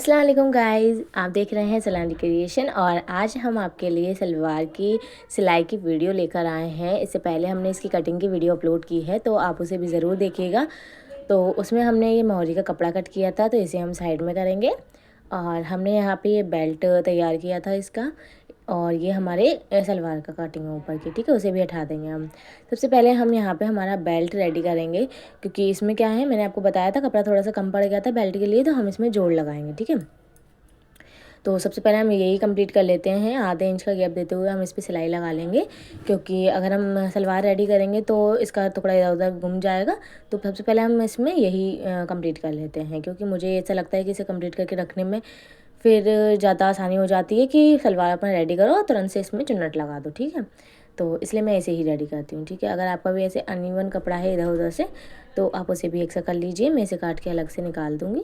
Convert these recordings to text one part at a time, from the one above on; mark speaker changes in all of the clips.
Speaker 1: अस्सलाम वालेकुम गाइस, आप देख रहे हैं सलानी क्रिएशन। और आज हम आपके लिए सलवार की सिलाई की वीडियो लेकर आए हैं। इससे पहले हमने इसकी कटिंग की वीडियो अपलोड की है, तो आप उसे भी ज़रूर देखिएगा। तो उसमें हमने ये मोहरी का कपड़ा कट किया था, तो इसे हम साइड में करेंगे। और हमने यहाँ पे ये बेल्ट तैयार किया था इसका, और ये हमारे सलवार का कटिंग है ऊपर की, ठीक है, उसे भी हटा देंगे हम। सबसे पहले हम यहाँ पे हमारा बेल्ट रेडी करेंगे, क्योंकि इसमें क्या है, मैंने आपको बताया था कपड़ा थोड़ा सा कम पड़ गया था बेल्ट के लिए, तो हम इसमें जोड़ लगाएंगे, ठीक है। तो सबसे पहले हम यही कंप्लीट कर लेते हैं। आधे इंच का गैप देते हुए हम इस पर सिलाई लगा लेंगे, क्योंकि अगर हम सलवार रेडी करेंगे तो इसका टुकड़ा इधर उधर घूम जाएगा। तो सबसे पहले हम इसमें यही कंप्लीट कर लेते हैं, क्योंकि मुझे ऐसा लगता है कि इसे कंप्लीट करके रखने में फिर ज़्यादा आसानी हो जाती है कि सलवार अपना रेडी करो और तुरंत से इसमें चुन्नट लगा दो, ठीक है। तो इसलिए मैं ऐसे ही रेडी करती हूँ, ठीक है। अगर आपका भी ऐसे अनइवन कपड़ा है इधर उधर से, तो आप उसे भी एक सा कर लीजिए। मैं इसे काट के अलग से निकाल दूँगी।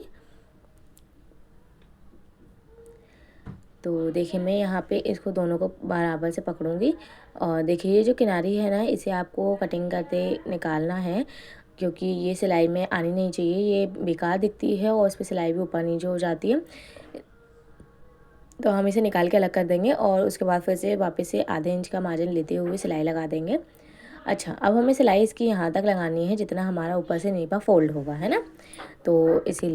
Speaker 1: तो देखिए, मैं यहाँ पे इसको दोनों को बराबर से पकड़ूंगी। और देखिए, ये जो किनारी है ना, इसे आपको कटिंग करते निकालना है, क्योंकि ये सिलाई में आनी नहीं चाहिए। ये बेकार दिखती है और इस पर सिलाई भी ऊपर नीचे हो जाती है। तो हम इसे निकाल के अलग कर देंगे और उसके बाद फिर से वापस से आधे इंच का मार्जिन लेते हुए सिलाई लगा देंगे। अच्छा, अब हमें सिलाई इसकी यहाँ तक लगानी है जितना हमारा ऊपर से नीपा फोल्ड होगा, है ना। तो इसीलिए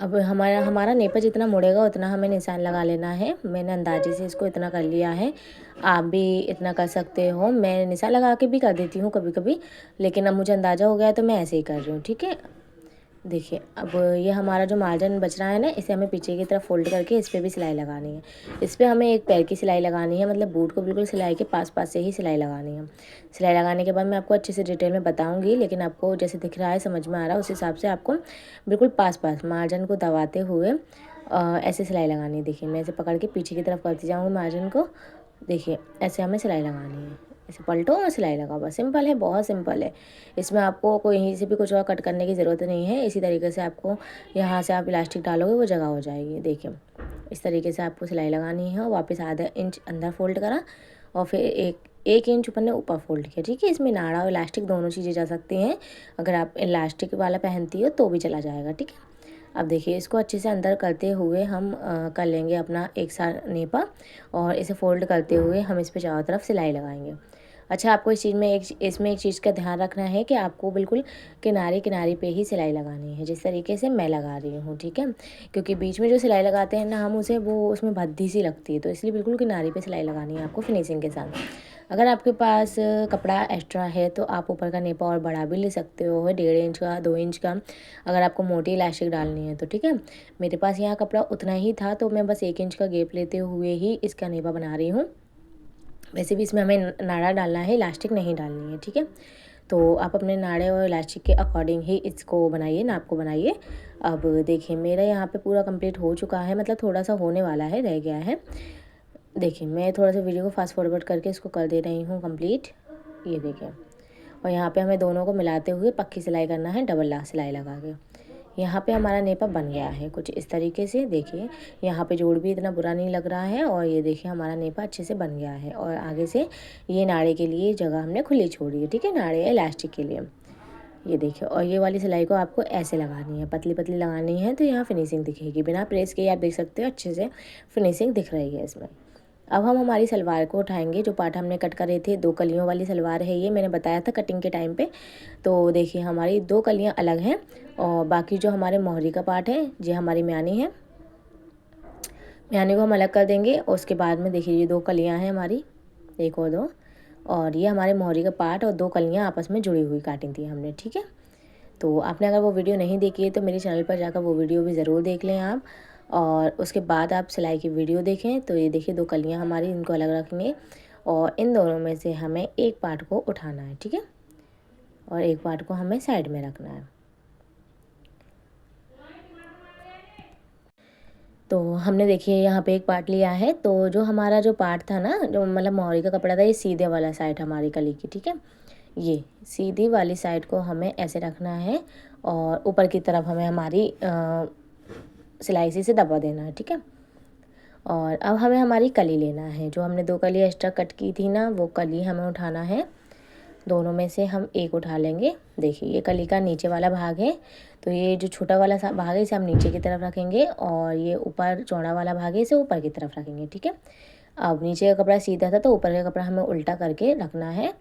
Speaker 1: अब हमारा हमारा नेपा जितना मुड़ेगा उतना हमें निशान लगा लेना है। मैंने अंदाजे से इसको इतना कर लिया है, आप भी इतना कर सकते हो। मैं निशान लगा के भी कर देती हूँ कभी कभी, लेकिन अब मुझे अंदाज़ा हो गया है तो मैं ऐसे ही कर रही हूँ, ठीक है। देखिए, अब ये हमारा जो मार्जिन बच रहा है ना, इसे हमें पीछे की तरफ फोल्ड करके इस पर भी सिलाई लगानी है। इस पर हमें एक पैर की सिलाई लगानी है, मतलब बूट को बिल्कुल सिलाई के पास पास से ही सिलाई लगानी है। सिलाई लगाने के बाद मैं आपको अच्छे से डिटेल में बताऊंगी, लेकिन आपको जैसे दिख रहा है, समझ में आ रहा है, उस हिसाब से आपको बिल्कुल पास पास मार्जिन को दबाते हुए ऐसे सिलाई लगानी है। देखिए, मैं इसे पकड़ के पीछे की तरफ करती जाऊँगी मार्जिन को। देखिए, ऐसे हमें सिलाई लगानी है। ऐसे पलटो और सिलाई लगाओ, बस सिंपल है, बहुत सिंपल है। इसमें आपको कोई यहीं से भी कुछ और कट करने की ज़रूरत नहीं है। इसी तरीके से आपको यहाँ से आप इलास्टिक डालोगे वो जगह हो जाएगी। देखिए, इस तरीके से आपको सिलाई लगानी है और वापस आधा इंच अंदर फोल्ड करा और फिर एक इंच ऊपर ने ऊपर फोल्ड किया, ठीक है। इसमें नाड़ा और इलास्टिक दोनों चीज़ें जा सकती हैं। अगर आप इलास्टिक वाला पहनती हो तो भी चला जाएगा, ठीक है। अब देखिए, इसको अच्छे से अंदर करते हुए हम कर लेंगे अपना एक साथ नेपा, और इसे फोल्ड करते हुए हम इस पर चारों तरफ सिलाई लगाएंगे। अच्छा, आपको इसमें एक चीज़ का ध्यान रखना है कि आपको बिल्कुल किनारे किनारे पे ही सिलाई लगानी है, जिस तरीके से मैं लगा रही हूँ, ठीक है। क्योंकि बीच में जो सिलाई लगाते हैं ना हम, उसे वो उसमें भद्दी सी लगती है, तो इसलिए बिल्कुल किनारे पे सिलाई लगानी है आपको फिनिशिंग के साथ। अगर आपके पास कपड़ा एक्स्ट्रा है तो आप ऊपर का नेपा और बढ़ा भी ले सकते हो, 1.5 इंच का, 2 इंच का, अगर आपको मोटी इलास्टिक डालनी है तो, ठीक है। मेरे पास यहाँ कपड़ा उतना ही था, तो मैं बस 1 इंच का गैप लेते हुए ही इसका नेपा बना रही हूँ। वैसे भी इसमें हमें नाड़ा डालना है, इलास्टिक नहीं डालनी है, ठीक है। तो आप अपने नाड़े और इलास्टिक के अकॉर्डिंग ही इसको बनाइए, नाप को बनाइए। अब देखिए, मेरा यहाँ पे पूरा कंप्लीट हो चुका है, मतलब थोड़ा सा होने वाला है, रह गया है। देखिए, मैं थोड़ा सा वीडियो को फास्ट फॉरवर्ड करके इसको कर दे रही हूँ कंप्लीट। ये देखिए, और यहाँ पे हमें दोनों को मिलाते हुए पक्की सिलाई करना है, डबल सिलाई लगा के। यहाँ पे हमारा नेपा बन गया है कुछ इस तरीके से। देखिए, यहाँ पे जोड़ भी इतना बुरा नहीं लग रहा है, और ये देखिए हमारा नेपा अच्छे से बन गया है। और आगे से ये नाड़े के लिए जगह हमने खुली छोड़ी है, ठीक है, नाड़े या इलास्टिक के लिए। ये देखिए, और ये वाली सिलाई को आपको ऐसे लगानी है, पतली पतली लगानी है, तो यहाँ फिनिशिंग दिखेगी। बिना प्रेस के आप देख सकते हो अच्छे से फिनिशिंग दिख रही है इसमें। अब हम हमारी सलवार को उठाएंगे। जो पार्ट हमने कट करे थे, 2 कलियों वाली सलवार है ये, मैंने बताया था कटिंग के टाइम पे। तो देखिए, हमारी 2 कलियां अलग हैं, और बाकी जो हमारे मोहरी का पार्ट है, ये हमारी म्यानी है। म्यानी को हम अलग कर देंगे, और उसके बाद में देखिए, ये 2 कलियां हैं हमारी, एक और 2, और ये हमारे मोहरी का पार्ट, और 2 कलियां आपस में जुड़ी हुई काटी थी हमने, ठीक है। तो आपने अगर वो वीडियो नहीं देखी है तो मेरे चैनल पर जाकर वो वीडियो भी ज़रूर देख लें आप, और उसके बाद आप सिलाई की वीडियो देखें। तो ये देखिए, 2 कलियां हमारी, इनको अलग रखेंगे, और इन दोनों में से हमें एक पार्ट को उठाना है, ठीक है, और एक पार्ट को हमें साइड में रखना है। तो हमने देखिए यहाँ पे एक पार्ट लिया है। तो जो हमारा जो पार्ट था ना, जो मतलब मोहरी का कपड़ा था, ये सीधे वाला साइड हमारी कली की, ठीक है। ये सीधी वाली साइड को हमें ऐसे रखना है, और ऊपर की तरफ हमें हमारी सिलाई से दबा देना है, ठीक है। और अब हमें हमारी कली लेना है। जो हमने 2 कली एक्स्ट्रा कट की थी ना, वो कली हमें उठाना है। दोनों में से हम एक उठा लेंगे। देखिए ये कली का नीचे वाला भाग है, तो ये जो छोटा वाला भाग है इसे हम नीचे की तरफ रखेंगे और ये ऊपर चौड़ा वाला भाग है इसे ऊपर की तरफ रखेंगे। ठीक है, अब नीचे का कपड़ा सीधा था तो ऊपर का कपड़ा हमें उल्टा करके रखना है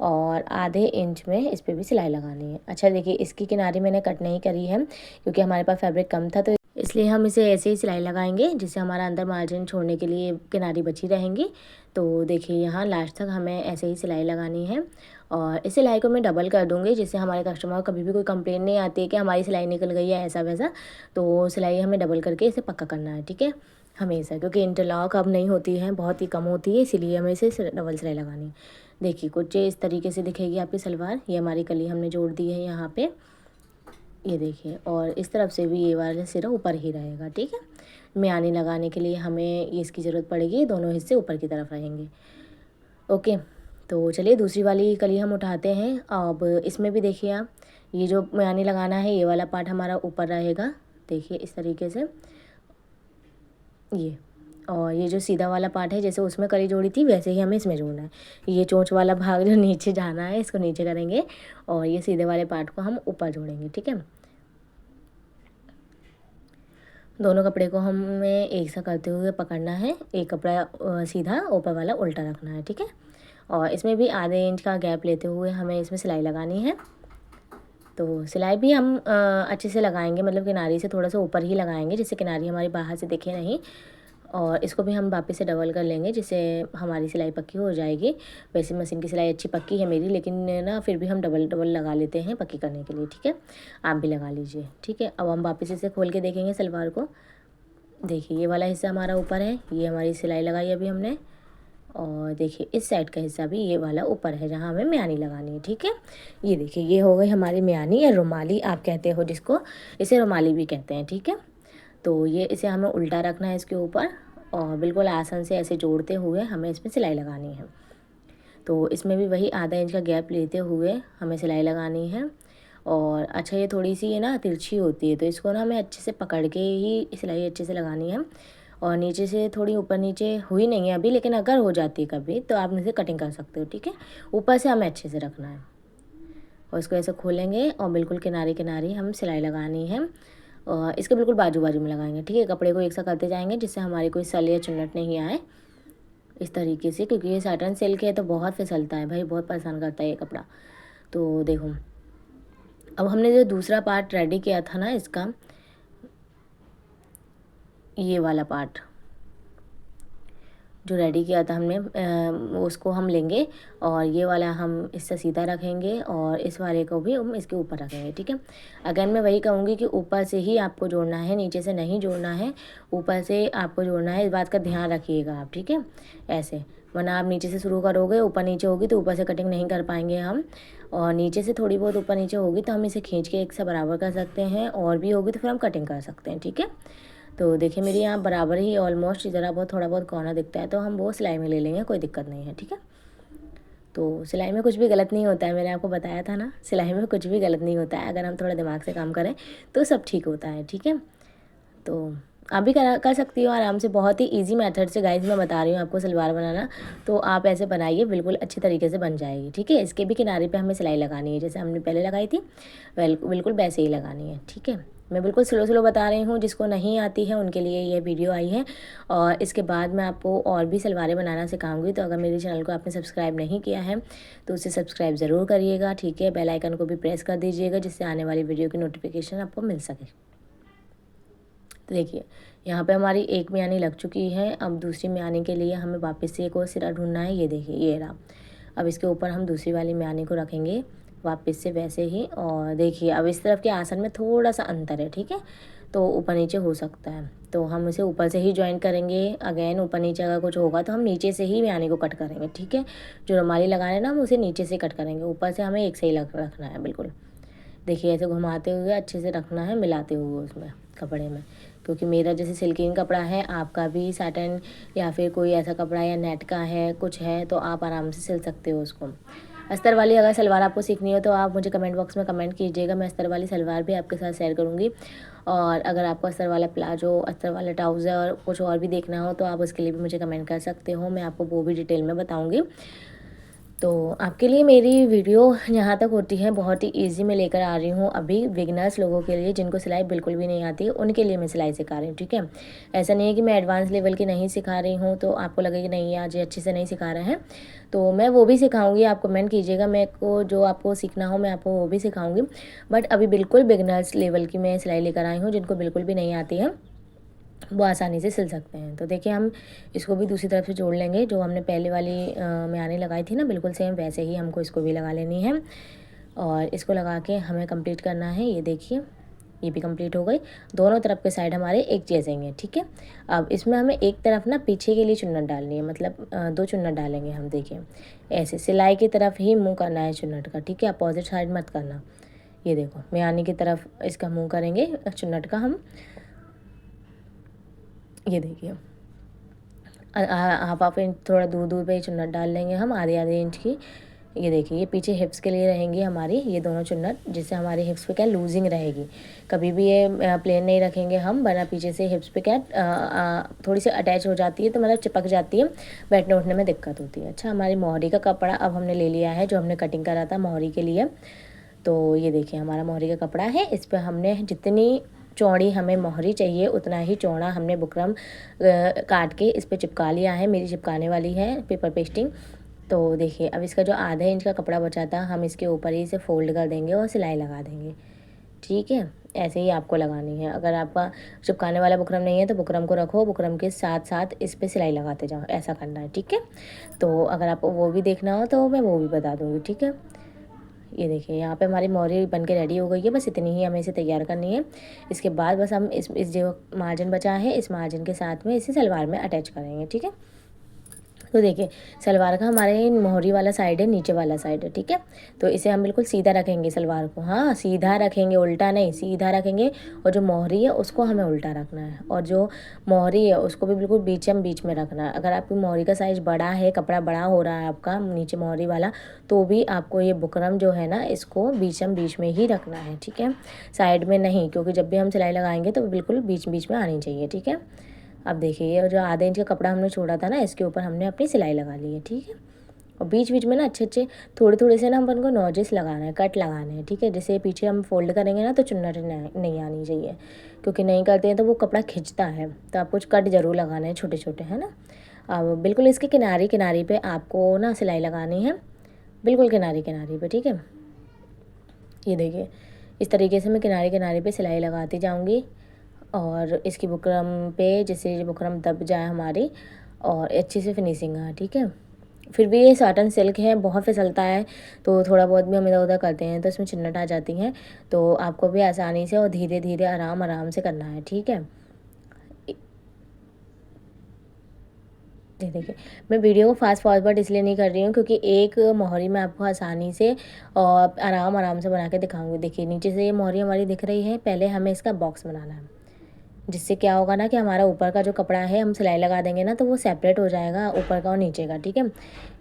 Speaker 1: और आधे इंच में इस पर भी सिलाई लगानी है। अच्छा देखिए इसकी किनारी मैंने कट नहीं करी है क्योंकि हमारे पास फैब्रिक कम था, तो इसलिए हम इसे ऐसे ही सिलाई लगाएंगे जिससे हमारा अंदर मार्जिन छोड़ने के लिए किनारी बची रहेंगी। तो देखिए यहाँ लास्ट तक हमें ऐसे ही सिलाई लगानी है और इस सिलाई को मैं डबल कर दूँगी जिससे हमारे कस्टमर को कभी भी कोई कंप्लेन नहीं आती है कि हमारी सिलाई निकल गई है ऐसा वैसा। तो सिलाई हमें डबल करके इसे पक्का करना है। ठीक है, हमेशा, क्योंकि इंटरलॉक अब नहीं होती है, बहुत ही कम होती है, इसीलिए हमें इसे डबल सिलाई लगानी है। देखिए कुछ इस तरीके से दिखेगी आपकी सलवार। ये हमारी कली हमने जोड़ दी है यहाँ पे, ये देखिए, और इस तरफ से भी ये वाला सिरा ऊपर ही रहेगा। ठीक है, म्यानी लगाने के लिए हमें ये इसकी ज़रूरत पड़ेगी, दोनों हिस्से ऊपर की तरफ रहेंगे। ओके, तो चलिए दूसरी वाली कली हम उठाते हैं। अब इसमें भी देखिए आप, ये जो म्यानी लगाना है ये वाला पार्ट हमारा ऊपर रहेगा, देखिए इस तरीके से ये, और ये जो सीधा वाला पार्ट है जैसे उसमें कली जोड़ी थी वैसे ही हमें इसमें जोड़ना है। ये चोंच वाला भाग जो नीचे जाना है इसको नीचे करेंगे और ये सीधे वाले पार्ट को हम ऊपर जोड़ेंगे। ठीक है, दोनों कपड़े को हमें एक सा करते हुए पकड़ना है, एक कपड़ा सीधा ऊपर वाला उल्टा रखना है। ठीक है, और इसमें भी आधे इंच का गैप लेते हुए हमें इसमें सिलाई लगानी है। तो सिलाई भी हम अच्छे से लगाएंगे, मतलब किनारी से थोड़ा सा ऊपर ही लगाएंगे जिससे किनारी हमारी बाहर से दिखे नहीं, और इसको भी हम वापस से डबल कर लेंगे जिससे हमारी सिलाई पक्की हो जाएगी। वैसे मशीन की सिलाई अच्छी पक्की है मेरी, लेकिन ना फिर भी हम डबल डबल लगा लेते हैं पक्की करने के लिए। ठीक है, आप भी लगा लीजिए। ठीक है, अब हम वापस इसे खोल के देखेंगे सलवार को। देखिए ये वाला हिस्सा हमारा ऊपर है, ये हमारी सिलाई लगाई अभी हमने, और देखिए इस साइड का हिस्सा भी ये वाला ऊपर है जहाँ हमें म्यानी लगानी है। ठीक है, ये देखिए ये हो गई हमारी म्यानी या रुमाली आप कहते हो जिसको, इसे रुमाली भी कहते हैं। ठीक है, तो ये इसे हमें उल्टा रखना है इसके ऊपर और बिल्कुल आसान से ऐसे जोड़ते हुए हमें इसमें सिलाई लगानी है। तो इसमें भी वही आधा इंच का गैप लेते हुए हमें सिलाई लगानी है। और अच्छा ये थोड़ी सी ये ना तिरछी होती है, तो इसको ना हमें अच्छे से पकड़ के ही सिलाई अच्छे से लगानी है। और नीचे से थोड़ी ऊपर नीचे हुई नहीं है अभी, लेकिन अगर हो जाती है कभी तो आप इसे कटिंग कर सकते हो। ठीक है, ऊपर से हमें अच्छे से रखना है और इसको ऐसे खोलेंगे और बिल्कुल किनारे किनारे हम सिलाई लगानी है और इसके बिल्कुल बाजू बाजू में लगाएंगे। ठीक है, कपड़े को एक साथ करते जाएंगे जिससे हमारी कोई सल या चुन्नट नहीं आए इस तरीके से, क्योंकि ये साटन सिल्क है तो बहुत फिसलता है भाई, बहुत परेशान करता है ये कपड़ा। तो देखो अब हमने जो दूसरा पार्ट रेडी किया था ना इसका, ये वाला पार्ट जो रेडी किया था हमने उसको हम लेंगे और ये वाला हम इससे सीधा रखेंगे और इस वाले को भी हम इसके ऊपर रखेंगे। ठीक है, अगर मैं वही कहूँगी कि ऊपर से ही आपको जोड़ना है, नीचे से नहीं जोड़ना है, ऊपर से आपको जोड़ना है, इस बात का ध्यान रखिएगा आप। ठीक है, ऐसे, वरना आप नीचे से शुरू करोगे ऊपर नीचे होगी तो ऊपर से कटिंग नहीं कर पाएंगे हम, और नीचे से थोड़ी बहुत ऊपर नीचे होगी तो हम इसे खींच के एक से बराबर कर सकते हैं, और भी होगी तो फिर हम कटिंग कर सकते हैं। ठीक है, तो देखिए मेरी यहाँ बराबर ही ऑलमोस्ट, ज़रा बहुत थोड़ा बहुत कोना दिखता है तो हम वो सिलाई में ले लेंगे, कोई दिक्कत नहीं है। ठीक है, तो सिलाई में कुछ भी गलत नहीं होता है, मैंने आपको बताया था ना, सिलाई में कुछ भी गलत नहीं होता है, अगर हम थोड़ा दिमाग से काम करें तो सब ठीक होता है। ठीक है, तो आप भी कर सकती हो आराम से, बहुत ही इजी मेथड से गाइस मैं बता रही हूँ आपको सलवार बनाना, तो आप ऐसे बनाइए, बिल्कुल अच्छी तरीके से बन जाएगी। ठीक है, इसके भी किनारे पे हमें सिलाई लगानी है जैसे हमने पहले लगाई थी, बिल्कुल वैसे ही लगानी है। ठीक है, मैं बिल्कुल स्लो स्लो बता रही हूँ, जिसको नहीं आती है उनके लिए ये वीडियो आई है। और इसके बाद मैं आपको और भी सलवारें बनाना सिखाऊंगी, तो अगर मेरे चैनल को आपने सब्सक्राइब नहीं किया है तो उसे सब्सक्राइब ज़रूर करिएगा। ठीक है, बेल आइकन को भी प्रेस कर दीजिएगा जिससे आने वाली वीडियो की नोटिफिकेशन आपको मिल सके। तो देखिए यहाँ पे हमारी एक म्यानी लग चुकी है, अब दूसरी म्यानी के लिए हमें वापस से एक और सिरा ढूंढना है। ये देखिए ये रहा, अब इसके ऊपर हम दूसरी वाली म्यानी को रखेंगे वापस से वैसे ही, और देखिए अब इस तरफ के आसन में थोड़ा सा अंतर है। ठीक है, तो ऊपर नीचे हो सकता है तो हम इसे ऊपर से ही ज्वाइन करेंगे। अगेन ऊपर नीचे अगर कुछ होगा तो हम नीचे से ही म्यानी को कट करेंगे। ठीक है, जो रुमाली लगाना है ना हम उसे नीचे से कट करेंगे, ऊपर से हमें एक सही रखना है बिल्कुल। देखिए ऐसे घुमाते हुए अच्छे से रखना है, मिलाते हुए उसमें कपड़े में, क्योंकि मेरा जैसे सिल्किंग कपड़ा है, आपका भी साटन या फिर कोई ऐसा कपड़ा या नेट का है कुछ है तो आप आराम से सिल सकते हो उसको। अस्तर वाली अगर सलवार आपको सीखनी हो तो आप मुझे कमेंट बॉक्स में कमेंट कीजिएगा, मैं अस्तर वाली सलवार भी आपके साथ शेयर करूँगी। और अगर आपको अस्तर वाला प्लाजो, अस्तर वाला ट्राउज़र और कुछ और भी देखना हो तो आप उसके लिए भी मुझे कमेंट कर सकते हो, मैं आपको वो भी डिटेल में बताऊँगी। तो आपके लिए मेरी वीडियो यहाँ तक होती है, बहुत ही इजी में लेकर आ रही हूँ अभी बिगनर्स लोगों के लिए, जिनको सिलाई बिल्कुल भी नहीं आती है, उनके लिए मैं सिलाई सिखा रही हूँ। ठीक है, ऐसा नहीं है कि मैं एडवांस लेवल की नहीं सिखा रही हूँ तो आपको लगे कि नहीं आज ये अच्छे से नहीं सिखा रहे हैं, तो मैं वो भी सिखाऊंगी। आप कमेंट कीजिएगा, मेरे को जो आपको सीखना हो मैं आपको वो भी सिखाऊंगी। बट अभी बिल्कुल बिगनर्स लेवल की मैं सिलाई लेकर आई हूँ, जिनको बिल्कुल भी नहीं आती है वो आसानी से सिल सकते हैं। तो देखिए हम इसको भी दूसरी तरफ से जोड़ लेंगे, जो हमने पहले वाली म्यानी लगाई थी ना, बिल्कुल सेम वैसे ही हमको इसको भी लगा लेनी है। और इसको लगा के हमें कंप्लीट करना है। ये देखिए ये भी कंप्लीट हो गई, दोनों तरफ के साइड हमारे एक जैसे हैं। ठीक है, अब इसमें हमें एक तरफ ना पीछे के लिए चुन्नट डालनी है, मतलब 2 चुन्नट डालेंगे हम। देखिए ऐसे सिलाई की तरफ ही मुँह करना है चुन्नट का। ठीक है, अपोजिट साइड मत करना। ये देखो म्यानी की तरफ इसका मुँह करेंगे चुन्नट का हम। ये देखिए हाफ इंच थोड़ा दूर दूर पे चुन्नट डाल लेंगे हम, आधे इंच की। ये देखिए ये पीछे हिप्स के लिए रहेंगी हमारी ये दोनों चुन्नट, जिससे हमारी हिप्स पे क्या लूजिंग रहेगी। कभी भी ये प्लेन नहीं रखेंगे हम, वरना पीछे से हिप्स पे क्या थोड़ी सी अटैच हो जाती है, तो मतलब चिपक जाती है, बैठने उठने में दिक्कत होती है। अच्छा, हमारी मोहरी का कपड़ा अब हमने ले लिया है, जो हमने कटिंग करा था मोहरी के लिए। तो ये देखिए हमारा मोहरी का कपड़ा है, इस पर हमने जितनी चौड़ी हमें मोहरी चाहिए उतना ही चौड़ा हमने बुकरम काट के इस पर चिपका लिया है। मेरी चिपकाने वाली है पेपर पेस्टिंग। तो देखिए अब इसका जो आधे इंच का कपड़ा बचा था हम इसके ऊपर ही इसे फोल्ड कर देंगे और सिलाई लगा देंगे। ठीक है, ऐसे ही आपको लगानी है। अगर आपका चिपकाने वाला बुकरम नहीं है तो बुकरम को रखो, बुकरम के साथ साथ इस पर सिलाई लगाते जाओ, ऐसा करना है। ठीक है, तो अगर आपको वो भी देखना हो तो मैं वो भी बता दूँगी। ठीक है, ये देखिए यहाँ पे हमारी मोहरी बन के रेडी हो गई है, बस इतनी ही हमें इसे तैयार करनी है। इसके बाद बस हम इस जो मार्जिन बचा है इस मार्जिन के साथ में इसे सलवार में अटैच करेंगे। ठीक है, तो देखिए सलवार का हमारे मोहरी वाला साइड है, नीचे वाला साइड है। ठीक है, तो इसे हम बिल्कुल सीधा रखेंगे सलवार को। हाँ सीधा रखेंगे, उल्टा नहीं, सीधा रखेंगे। और जो मोहरी है उसको हमें उल्टा रखना है, और जो मोहरी है उसको भी बिल्कुल बीच में रखना है। अगर आपकी मोहरी का साइज बड़ा है, कपड़ा बड़ा हो रहा है आपका नीचे मोहरी वाला, तो भी आपको ये बुकरम जो है ना इसको बीच में ही रखना है। ठीक है, साइड में नहीं, क्योंकि जब भी हम सिलाई लगाएंगे तो बिल्कुल बीच में आनी चाहिए। ठीक है, अब देखिए ये जो आधे इंच का कपड़ा हमने छोड़ा था ना, इसके ऊपर हमने अपनी सिलाई लगा ली है। ठीक है, और बीच में ना अच्छे थोड़े से ना हम उनको नॉजेस लगाना है, कट लगाने हैं। ठीक है, जैसे पीछे हम फोल्ड करेंगे ना तो चुन्नट नहीं आनी चाहिए, क्योंकि नहीं करते हैं तो वो कपड़ा खिंचता है। तो आप कुछ कट जरूर लगाने हैं छोटे छोटे, है ना। अब बिल्कुल इसके किनारी पे आपको ना सिलाई लगानी है, बिल्कुल किनारी पे। ठीक है, ये देखिए इस तरीके से मैं किनारे पे सिलाई लगाती जाऊंगी, और इसकी बुकरम पे जैसे बुकरम दब जाए हमारी और अच्छी से फिनिशिंग आए। ठीक है, फिर भी ये साटन सिल्क है, बहुत फिसलता है, तो थोड़ा बहुत भी हम इधर उधर करते हैं तो इसमें चिन्नट आ जाती हैं। तो आपको भी आसानी से और धीरे धीरे आराम से करना है। ठीक है, ये देखिए मैं वीडियो को फास्ट फॉरवर्ड इसलिए नहीं कर रही हूँ, क्योंकि एक मोहरी में आपको आसानी से और आराम से बना के दिखाऊंगी। देखिए नीचे से ये मोहरी हमारी दिख रही है, पहले हमें इसका बॉक्स बनाना है, जिससे क्या होगा ना कि हमारा ऊपर का जो कपड़ा है हम सिलाई लगा देंगे ना तो वो सेपरेट हो जाएगा ऊपर का और नीचे का। ठीक है,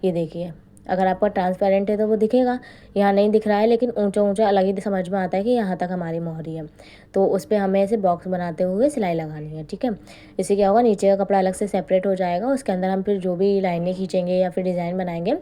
Speaker 1: ये देखिए अगर आपका ट्रांसपेरेंट है तो वो दिखेगा, यहाँ नहीं दिख रहा है लेकिन ऊंचा अलग ही समझ में आता है कि यहाँ तक हमारी मोहरी है। तो उस पर हमें ऐसे बॉक्स बनाते हुए सिलाई लगानी है। ठीक है, इससे क्या होगा नीचे का कपड़ा अलग से सेपरेट हो जाएगा, उसके अंदर हम फिर जो भी लाइनें खींचेंगे या फिर डिज़ाइन बनाएंगे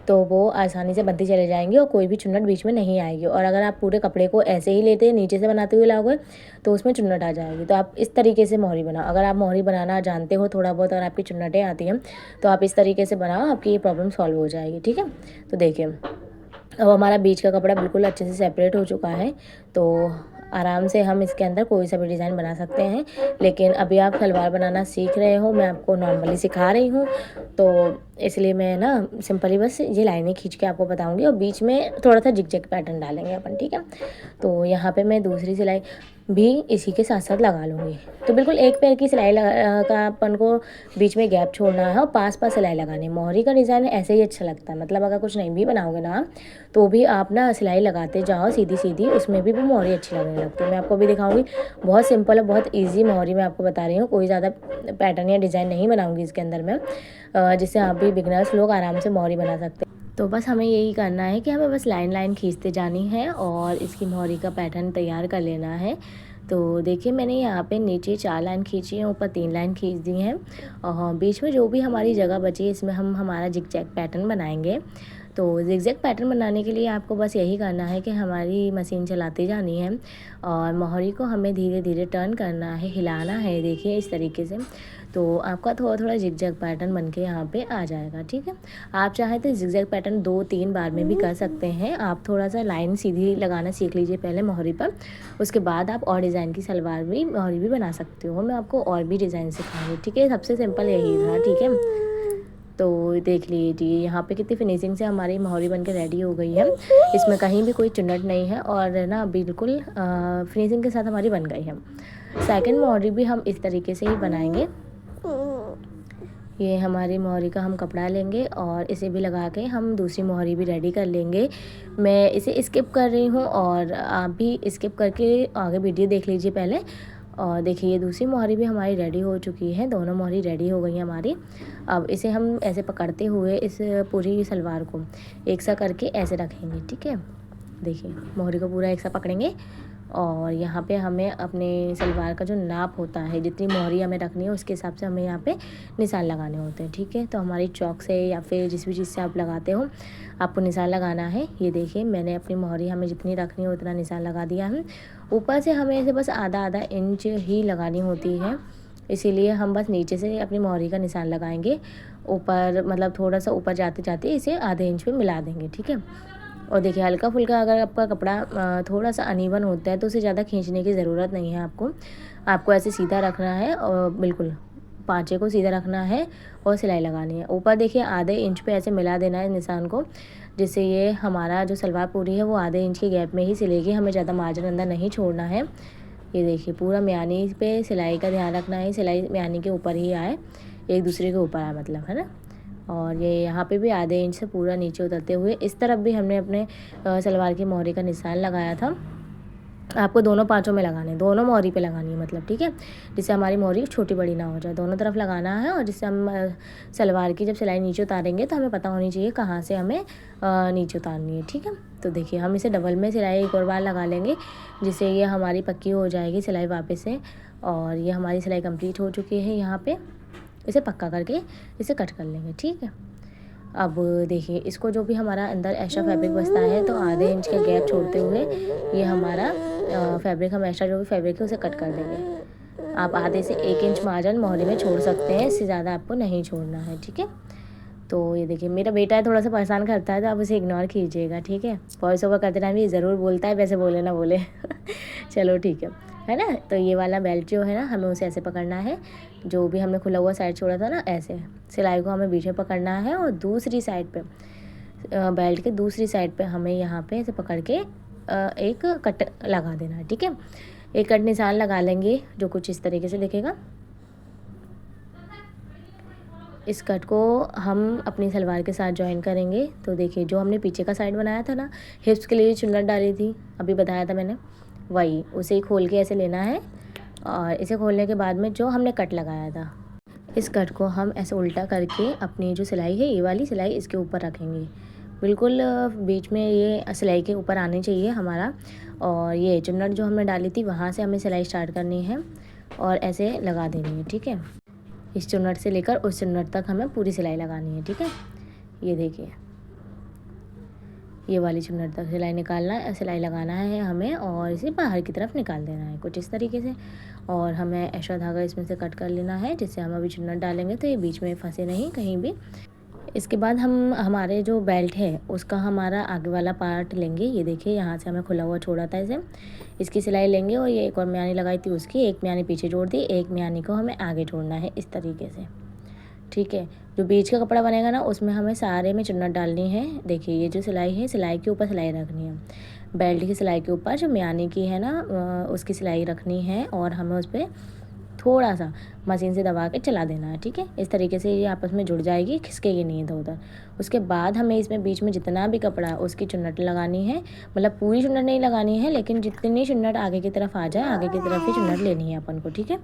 Speaker 1: तो वो आसानी से बनती चले जाएंगी और कोई भी चुन्नट बीच में नहीं आएगी। और अगर आप पूरे कपड़े को ऐसे ही लेते नीचे से बनाते हुए लाओगे तो उसमें चुन्नट आ जाएगी। तो आप इस तरीके से मोहरी बनाओ, अगर आप मोहरी बनाना जानते हो थोड़ा बहुत और आपकी चुन्नटें आती हैं तो आप इस तरीके से बनाओ, आपकी ये प्रॉब्लम सॉल्व हो जाएगी। ठीक है, तो देखिए अब हमारा बीच का कपड़ा बिल्कुल अच्छे से सेपरेट हो चुका है, तो आराम से हम इसके अंदर कोई सा भी डिज़ाइन बना सकते हैं। लेकिन अभी आप सलवार बनाना सीख रहे हो, मैं आपको नॉर्मली सिखा रही हूँ, तो इसलिए मैं ना सिंपली बस ये लाइनें खींच के आपको बताऊँगी और बीच में थोड़ा सा जिग जैग पैटर्न डालेंगे अपन। ठीक है, तो यहाँ पे मैं दूसरी सिलाई भी इसी के साथ साथ लगा लूँगी। तो बिल्कुल एक पैर की सिलाई का अपन को बीच में गैप छोड़ना है और पास सिलाई लगानी है। मोहरी का डिज़ाइन ऐसे ही अच्छा लगता है, मतलब अगर कुछ नहीं भी बनाओगे ना तो भी आप ना सिलाई लगाते जाओ सीधी उसमें भी मोहरी अच्छी लगने लगती है। मैं आपको भी दिखाऊंगी, बहुत सिंपल है, बहुत ईजी मोहरी मैं आपको बता रही हूँ, कोई ज़्यादा पैटर्न या डिज़ाइन नहीं बनाऊँगी इसके अंदर मैं, जिससे आप भी बिगनर्स लोग आराम से मोहरी बना सकते हैं। तो बस हमें यही करना है कि हमें बस लाइन खींचते जानी है और इसकी मोहरी का पैटर्न तैयार कर लेना है। तो देखिए मैंने यहाँ पे नीचे 4 लाइन खींची है, ऊपर 3 लाइन खींच दी हैं और बीच में जो भी हमारी जगह बची है इसमें हम हमारा जिग जैग पैटर्न बनाएंगे। तो ज़िगज़ैग पैटर्न बनाने के लिए आपको बस यही करना है कि हमारी मशीन चलाती जानी है और मोहरी को हमें धीरे धीरे टर्न करना है, हिलाना है। देखिए इस तरीके से, तो आपका थोड़ा थोड़ा ज़िगज़ैग पैटर्न बनके यहाँ पे आ जाएगा। ठीक है, आप चाहे तो ज़िगज़ैग पैटर्न 2-3 बार में भी कर सकते हैं। आप थोड़ा सा लाइन सीधी लगाना सीख लीजिए पहले मोहरी पर, उसके बाद आप और डिज़ाइन की सलवार भी मोहरी भी बना सकते हो। मैं आपको और भी डिज़ाइन सिखाऊंगी। ठीक है, सबसे सिंपल यही था। ठीक है, तो देख लीजिए यहाँ पे कितनी फिनिशिंग से हमारी मोहरी बनके रेडी हो गई है। इसमें कहीं भी कोई चुन्नट नहीं है और ना बिल्कुल फिनिशिंग के साथ हमारी बन गई है। सेकंड मोहरी भी हम इस तरीके से ही बनाएंगे। ये हमारी मोहरी का हम कपड़ा लेंगे और इसे भी लगा के हम दूसरी मोहरी भी रेडी कर लेंगे। मैं इसे स्किप कर रही हूँ और आप भी स्किप करके आगे वीडियो देख लीजिए पहले। और देखिए ये दूसरी मोहरी भी हमारी रेडी हो चुकी है, दोनों मोहरी रेडी हो गई हैं हमारी। अब इसे हम ऐसे पकड़ते हुए इस पूरी सलवार को एक सा करके ऐसे रखेंगे। ठीक है, देखिए मोहरी को पूरा एक सा पकड़ेंगे और यहाँ पे हमें अपने सलवार का जो नाप होता है, जितनी मोहरी हमें रखनी है उसके हिसाब से हमें यहाँ पे निशान लगाने होते हैं। ठीक है, तो हमारी चौक से या फिर जिस भी चीज़ से आप लगाते हो आपको निशान लगाना है। ये देखिए मैंने अपनी मोहरी हमें जितनी रखनी है उतना निशान लगा दिया है। ऊपर से हमें इसे बस आधा इंच ही लगानी होती है, इसीलिए हम बस नीचे से अपनी मोहरी का निशान लगाएंगे। ऊपर मतलब थोड़ा सा ऊपर जाते जाते इसे आधे इंच पे मिला देंगे। ठीक है, और देखिए हल्का फुल्का अगर आपका कपड़ा थोड़ा सा अनइवन होता है तो उसे ज़्यादा खींचने की ज़रूरत नहीं है। आपको ऐसे सीधा रखना है और बिल्कुल पाँचे को सीधा रखना है और सिलाई लगानी है। ऊपर देखिए आधे इंच पे ऐसे मिला देना है निशान को, जिससे ये हमारा जो सलवार पूरी है वो आधे इंच के गैप में ही सिलेगी, हमें ज़्यादा मार्जिन अंदर नहीं छोड़ना है। ये देखिए पूरा म्यानी पे सिलाई का ध्यान रखना है, सिलाई म्यानी के ऊपर ही आए, एक दूसरे के ऊपर आए मतलब, है ना। और ये यहाँ पे भी आधे इंच से पूरा नीचे उतरते हुए इस तरफ भी हमने अपने सलवार की मोहरी का निशान लगाया था। आपको दोनों पाँचों में लगाने, दोनों मोहरी पे लगानी है मतलब। ठीक है, जिससे हमारी मोहरी छोटी बड़ी ना हो जाए, दोनों तरफ लगाना है। और जिससे हम सलवार की जब सिलाई नीचे उतारेंगे तो हमें पता होनी चाहिए कहाँ से हमें नीचे उतारनी है। ठीक है, तो देखिए हम इसे डबल में सिलाई एक और बार लगा लेंगे, जिससे ये हमारी पक्की हो जाएगी सिलाई वापस से। और ये हमारी सिलाई कंप्लीट हो चुकी है। यहाँ पे इसे पक्का करके इसे कट कर लेंगे। ठीक है, अब देखिए इसको जो भी हमारा अंदर एक्स्ट्रा फैब्रिक बचता है तो आधे इंच का गैप छोड़ते हुए ये हमारा फैब्रिक, हम एक्स्ट्रा जो भी फैब्रिक है उसे कट कर देंगे। आप आधे से 1 इंच मार्जिन मोहरी में छोड़ सकते हैं, इससे ज़्यादा आपको नहीं छोड़ना है। ठीक है, तो ये देखिए मेरा बेटा है थोड़ा सा परेशान करता है तो आप उसे इग्नोर कीजिएगा। ठीक है, वॉइस ओवर करते टाइम ये ज़रूर बोलता है, वैसे बोले ना बोले चलो ठीक है ना। तो ये वाला बेल्ट जो है ना हमें उसे ऐसे पकड़ना है, जो भी हमने खुला हुआ साइड छोड़ा था ना, ऐसे सिलाई को हमें बीच में पकड़ना है और दूसरी साइड पे बेल्ट के दूसरी साइड पे हमें यहाँ पे ऐसे पकड़ के एक कट लगा देना है। ठीक है, एक कट निशान लगा लेंगे जो कुछ इस तरीके से दिखेगा। इस कट को हम अपनी सलवार के साथ ज्वाइन करेंगे। तो देखिए जो हमने पीछे का साइड बनाया था ना, हिप्स के लिए चुन्नट डाली थी, अभी बताया था मैंने, वही उसे खोल के ऐसे लेना है। और इसे खोलने के बाद में जो हमने कट लगाया था, इस कट को हम ऐसे उल्टा करके अपनी जो सिलाई है, ये वाली सिलाई इसके ऊपर रखेंगे। बिल्कुल बीच में ये सिलाई के ऊपर आनी चाहिए हमारा। और ये चुन्नट जो हमने डाली थी वहाँ से हमें सिलाई स्टार्ट करनी है और ऐसे लगा देनी है। ठीक है, इस चुन्नट से लेकर उस चुन्नट तक हमें पूरी सिलाई लगानी है। ठीक है, ये देखिए ये वाली चुन्नट तक सिलाई निकालना है, सिलाई लगाना है हमें और इसे बाहर की तरफ निकाल देना है कुछ इस तरीके से। और हमें एक्स्ट्रा धागा इसमें से कट कर लेना है, जिससे हम अभी चुन्नट डालेंगे तो ये बीच में फंसे नहीं कहीं भी। इसके बाद हम हमारे जो बेल्ट है उसका हमारा आगे वाला पार्ट लेंगे। ये देखिए यहाँ से हमें खुला हुआ छोड़ा था इसे, इसकी सिलाई लेंगे और ये एक और म्यानी लगाई थी उसकी, एक म्यानी पीछे जोड़ दी, एक म्यानी को हमें आगे जोड़ना है इस तरीके से। ठीक है, जो बीच का कपड़ा बनेगा ना उसमें हमें सारे में चुन्नट डालनी है। देखिए ये जो सिलाई है, सिलाई के ऊपर सिलाई रखनी है, बेल्ट की सिलाई के ऊपर जो म्यानी की है ना उसकी सिलाई रखनी है और हमें उस पर थोड़ा सा मशीन से दबा के चला देना है। ठीक है, इस तरीके से ये आपस में जुड़ जाएगी, खिसकेगी नहीं इधर उधर। उसके बाद हमें इसमें बीच में जितना भी कपड़ा उसकी चुन्नट लगानी है, मतलब पूरी चुन्नट नहीं लगानी है, लेकिन जितनी चुन्नट आगे की तरफ आ जाए आगे की तरफ ही चुन्नट लेनी है अपन को। ठीक है,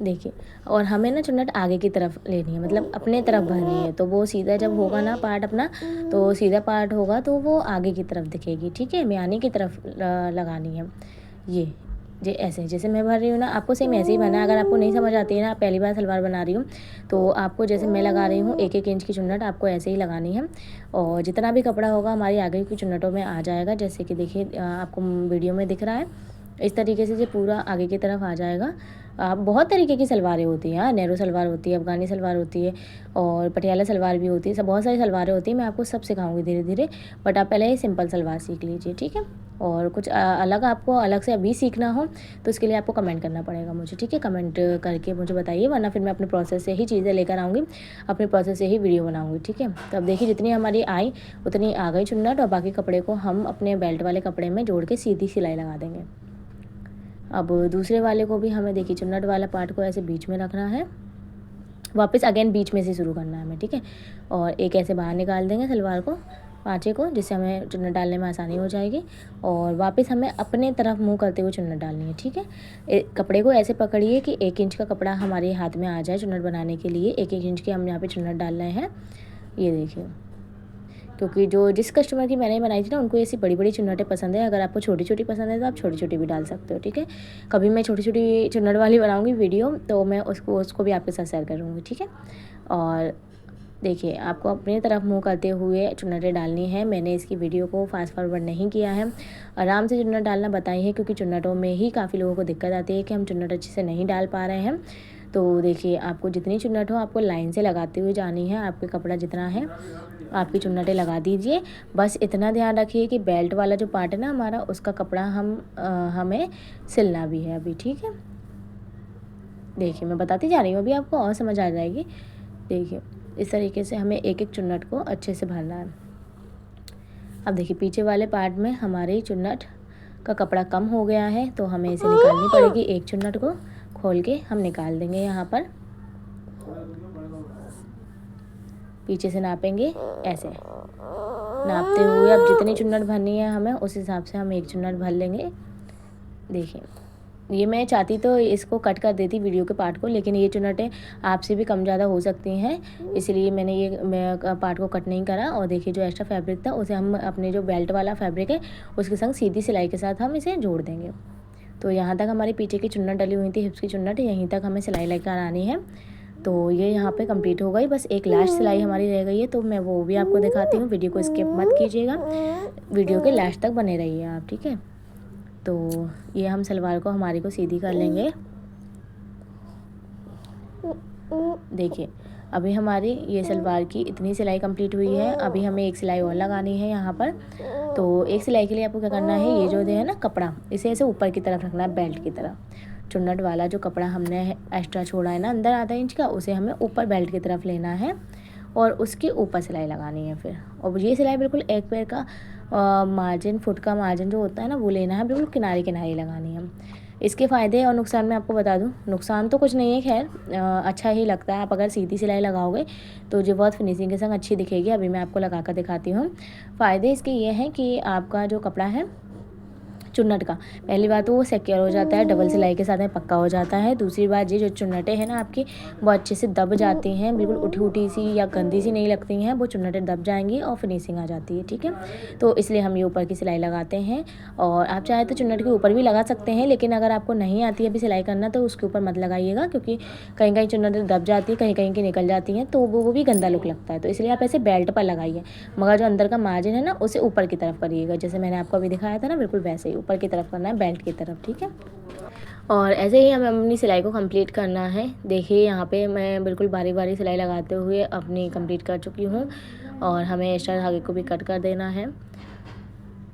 Speaker 1: देखिए और हमें ना चुन्नट आगे की तरफ लेनी है, मतलब अपने तरफ भरनी है। तो वो सीधा जब होगा ना पार्ट अपना, तो सीधा पार्ट होगा तो वो आगे की तरफ दिखेगी। ठीक है, म्यानी की तरफ लगानी है। ये जी ऐसे जैसे मैं भर रही हूँ ना, आपको सेम ऐसे ही भरना है। अगर आपको नहीं समझ आती है ना, आप पहली बार सलवार बना रही हूँ, तो आपको जैसे मैं लगा रही हूँ 1-1 इंच की चुन्नट आपको ऐसे ही लगानी है और जितना भी कपड़ा होगा हमारी आगे की चुन्नटों में आ जाएगा। जैसे कि देखिए आपको वीडियो में दिख रहा है, इस तरीके से जो पूरा आगे की तरफ आ जाएगा। बहुत तरीके की सलवारें होती हैं, नेहरू सलवार होती है, अफ़गानी सलवार होती है और पटियाला सलवार भी होती है, सब बहुत सारी सलवारें होती हैं। मैं आपको सब सिखाऊंगी धीरे धीरे, बट आप पहले ही सिंपल सलवार सीख लीजिए, ठीक है। और कुछ अलग आपको अलग से अभी सीखना हो तो इसके लिए आपको कमेंट करना पड़ेगा मुझे, ठीक है। कमेंट करके मुझे बताइए, वरना फिर मैं अपने प्रोसेस से ही चीज़ें लेकर आऊँगी, अपने प्रोसेस से ही वीडियो बनाऊँगी, ठीक है। तो अब देखिए जितनी हमारी आई उतनी आ गई चुन्नट और बाकी कपड़े को हम अपने बेल्ट वाले कपड़े में जोड़ के सीधी सिलाई लगा देंगे। अब दूसरे वाले को भी हमें देखिए चुन्नट वाला पार्ट को ऐसे बीच में रखना है, वापस अगेन बीच में से शुरू करना है हमें, ठीक है। और एक ऐसे बाहर निकाल देंगे सलवार को, पाँचे को, जिससे हमें चुन्नट डालने में आसानी हो जाएगी। और वापस हमें अपने तरफ मुंह करते हुए चुन्नट डालनी है, ठीक है। कपड़े को ऐसे पकड़िए कि 1 इंच का कपड़ा हमारे हाथ में आ जाए चुन्नट बनाने के लिए। 1-1 इंच के हम यहाँ पे चुन्नट डाल रहे हैं, ये देखिए। क्योंकि जिस कस्टमर की मैंने बनाई थी ना, उनको ऐसी बड़ी बड़ी चुन्नटें पसंद है। अगर आपको छोटी छोटी पसंद है तो आप छोटी छोटी भी डाल सकते हो, ठीक है। कभी मैं छोटी छोटी चुन्नट वाली बनाऊंगी वीडियो, तो मैं उसको भी आपके साथ शेयर करूँगी, ठीक है। और देखिए आपको अपनी तरफ मुंह करते हुए चुन्नटें डालनी है। मैंने इसकी वीडियो को फास्ट फॉरवर्ड नहीं किया है, आराम से चुन्नट डालना बताई है, क्योंकि चुन्नटों में ही काफ़ी लोगों को दिक्कत आती है कि हम चुन्नट अच्छे से नहीं डाल पा रहे हैं। तो देखिए आपको जितनी चुन्नट हो आपको लाइन से लगाते हुए जानी है। आपके कपड़ा जितना है आपकी चुन्नटें लगा दीजिए। बस इतना ध्यान रखिए कि बेल्ट वाला जो पार्ट है ना हमारा, उसका कपड़ा हमें सिलना भी है अभी, ठीक है। देखिए मैं बताती जा रही हूँ, अभी आपको और समझ आ जाएगी। देखिए इस तरीके से हमें एक एक चुन्नट को अच्छे से भरना है। अब देखिए पीछे वाले पार्ट में हमारी चुन्नट का कपड़ा कम हो गया है, तो हमें इसे निकालनी पड़ेगी। एक चुन्नट को खोल के हम निकाल देंगे। यहाँ पर पीछे से नापेंगे, ऐसे नापते हुए अब जितनी चुन्नट भरनी है हमें उस हिसाब से हम एक चुन्नट भर लेंगे। देखिए ये मैं चाहती तो इसको कट कर देती वीडियो के पार्ट को, लेकिन ये चुन्नटें आपसे भी कम ज़्यादा हो सकती हैं, इसलिए मैंने ये पार्ट को कट नहीं करा। और देखिए जो एक्स्ट्रा फैब्रिक था उसे हम अपने जो बेल्ट वाला फैब्रिक है उसके संग सीधी सिलाई के साथ हम इसे जोड़ देंगे। तो यहाँ तक हमारी पीछे की चुन्नट डली हुई थी, हिप्स की चुन्नट, यहीं तक हमें सिलाई लेकर आनी है। तो ये यहाँ पे कंप्लीट हो गई, बस एक लास्ट सिलाई हमारी रह गई है, तो मैं वो भी आपको दिखाती हूँ। वीडियो को स्किप मत कीजिएगा, वीडियो के लास्ट तक बने रहिए आप, ठीक है। तो ये हम सलवार को हमारी को सीधी कर लेंगे। देखिए अभी हमारी ये सलवार की इतनी सिलाई कंप्लीट हुई है। अभी हमें एक सिलाई और लगानी है यहाँ पर। तो एक सिलाई के लिए आपको क्या करना है, ये जो है ना कपड़ा, इसे ऐसे ऊपर की तरफ रखना है, बेल्ट की तरफ। चुन्नट वाला जो कपड़ा हमने एक्स्ट्रा छोड़ा है ना अंदर आधा इंच का, उसे हमें ऊपर बेल्ट की तरफ लेना है और उसके ऊपर सिलाई लगानी है फिर। और ये सिलाई बिल्कुल एक पैर का मार्जिन, फुट का मार्जिन जो होता है ना, वो लेना है, बिल्कुल किनारे किनारे लगानी है। इसके फ़ायदे और नुकसान मैं आपको बता दूं। नुकसान तो कुछ नहीं है, खैर अच्छा ही लगता है। आप अगर सीधी सिलाई लगाओगे तो जो बहुत फिनिशिंग के संग अच्छी दिखेगी। अभी मैं आपको लगा कर दिखाती हूँ। फ़ायदे इसके ये हैं कि आपका जो कपड़ा है चुन्नट का, पहली बात तो वो सिक्योर हो जाता है, डबल सिलाई के साथ में पक्का हो जाता है। दूसरी बात ये जो चुन्नटें हैं ना आपकी, वो अच्छे से दब जाती हैं, बिल्कुल उठी उठी सी या गंदी सी नहीं लगती हैं, वो चुन्नटें दब जाएंगी और फिनिशिंग आ जाती है, ठीक है। तो इसलिए हम ये ऊपर की सिलाई लगाते हैं। और आप चाहे तो चुन्नट के ऊपर भी लगा सकते हैं, लेकिन अगर आपको नहीं आती है अभी सिलाई करना तो उसके ऊपर मत लगाइएगा, क्योंकि कहीं कहीं चुन्नटें दब जाती है, कहीं कहीं की निकल जाती हैं, तो वो भी गंदा लुक लगता है। तो इसलिए आप ऐसे बेल्ट पर लगाइए, मगर जो अंदर का मार्जिन है ना उसे ऊपर की तरफ करिएगा, जैसे मैंने आपको अभी दिखाया था ना, बिल्कुल वैसे ही ऊपर की तरफ करना है, बेल्ट की तरफ, ठीक है। और ऐसे ही हमें अपनी सिलाई को कंप्लीट करना है। देखिए यहाँ पे मैं बिल्कुल बारी बारी सिलाई लगाते हुए अपनी कंप्लीट कर चुकी हूँ और हमें एक्स्ट्रा धागे को भी कट कर देना है।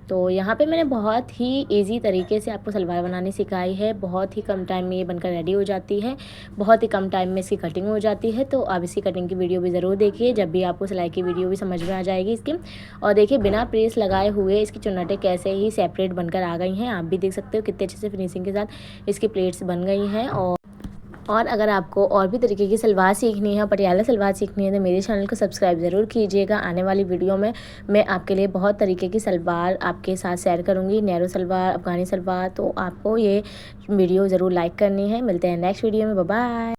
Speaker 1: तो यहाँ पे मैंने बहुत ही इजी तरीके से आपको सलवार बनानी सिखाई है। बहुत ही कम टाइम में ये बनकर रेडी हो जाती है, बहुत ही कम टाइम में इसकी कटिंग हो जाती है। तो आप इसकी कटिंग की वीडियो भी ज़रूर देखिए, जब भी आपको सिलाई की वीडियो भी समझ में आ जाएगी इसकी। और देखिए बिना प्रेस लगाए हुए इसकी चुन्नटें कैसे ही सेपरेट बनकर आ गई हैं, आप भी देख सकते हो कितने अच्छे से फिनिशिंग के साथ इसकी प्लेट्स बन गई हैं। और अगर आपको और भी तरीके की सलवार सीखनी है, पटियाला सलवार सीखनी है, तो मेरे चैनल को सब्सक्राइब ज़रूर कीजिएगा। आने वाली वीडियो में मैं आपके लिए बहुत तरीके की सलवार आपके साथ शेयर करूंगी, नेहरू सलवार, अफ़गानी सलवार। तो आपको ये वीडियो ज़रूर लाइक करनी है। मिलते हैं नेक्स्ट वीडियो में, बाय बाय।